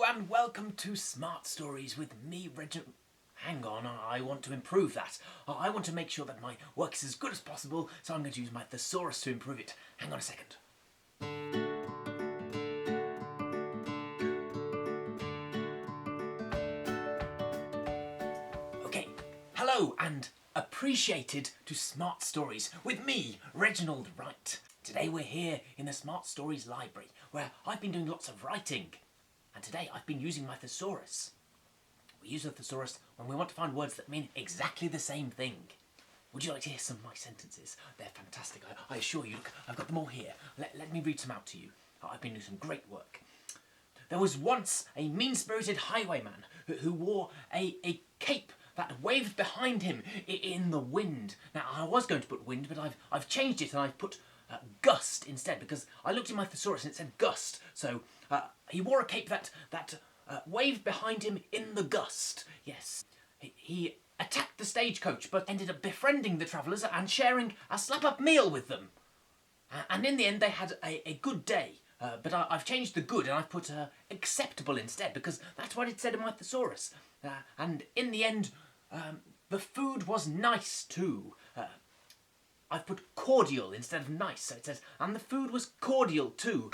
and welcome to Smart Stories with me, Reginald. Hang on, I want to improve that. I want to make sure that my work is as good as possible, so I'm going to use my Thesaurus to improve it. Hang on a second. Okay, hello and appreciated to Smart Stories with me, Reginald Write. Today we're here in the Smart Stories library, where I've been doing lots of writing. And today I've been using my Thesaurus. We use a Thesaurus when we want to find words that mean exactly the same thing. Would you like to hear some of my sentences? They're fantastic, I assure you. Look, I've got them all here. Let me read some out to you. I've been doing some great work. There was once a mean-spirited highwayman who wore a cape that waved behind him in the wind. Now, I was going to put wind, but I've changed it and I've put gust instead, because I looked in my Thesaurus and it said gust. So he wore a cape that waved behind him in the gust. Yes. He attacked the stagecoach, but ended up befriending the travellers and sharing a slap-up meal with them. And in the end, they had a good day. But I've changed the good and I've put acceptable instead, because that's what it said in my Thesaurus. And in the end, the food was nice too. I've put cordial instead of nice, so it says, and the food was cordial too.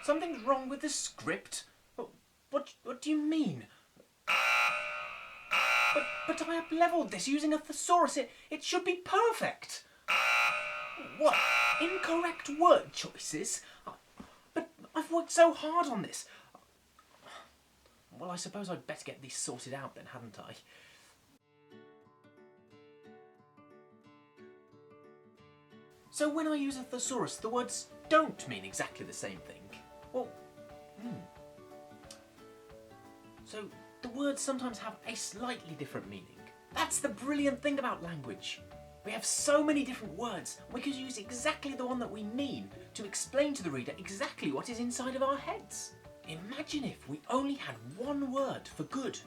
Something's wrong with the script? What do you mean? But I have levelled this using a Thesaurus. It should be perfect. What? Incorrect word choices? But I've worked so hard on this. Well, I suppose I'd better get these sorted out then, hadn't I? So when I use a Thesaurus, the words don't mean exactly the same thing. Well, So the words sometimes have a slightly different meaning. That's the brilliant thing about language. We have so many different words. We could use exactly the one that we mean to explain to the reader exactly what is inside of our heads. Imagine if we only had one word for good.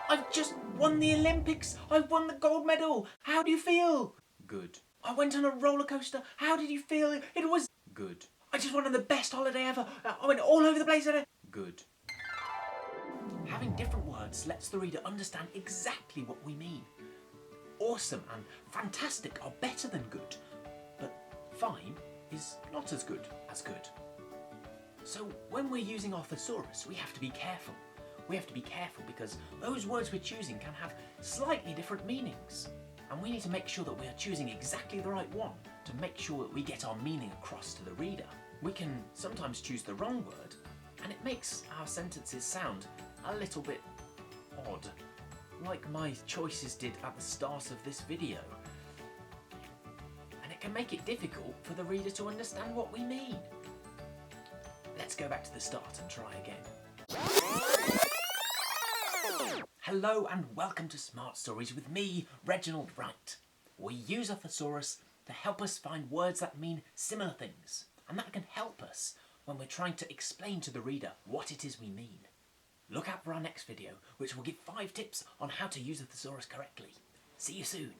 I've just won the Olympics. I've won the gold medal. How do you feel? Good. I went on a roller coaster. How did you feel? It was good. I just went on the best holiday ever. I went all over the place. Good. Having different words lets the reader understand exactly what we mean. Awesome and fantastic are better than good, but fine is not as good as good. So when we're using our Thesaurus, we have to be careful. We have to be careful because those words we're choosing can have slightly different meanings. And we need to make sure that we are choosing exactly the right one to make sure that we get our meaning across to the reader. We can sometimes choose the wrong word, and it makes our sentences sound a little bit odd, like my choices did at the start of this video. And it can make it difficult for the reader to understand what we mean. Let's go back to the start and try again. Hello and welcome to Smart Stories with me, Reginald Write. We use a Thesaurus to help us find words that mean similar things, and that can help us when we're trying to explain to the reader what it is we mean. Look out for our next video, which will give 5 tips on how to use a Thesaurus correctly. See you soon.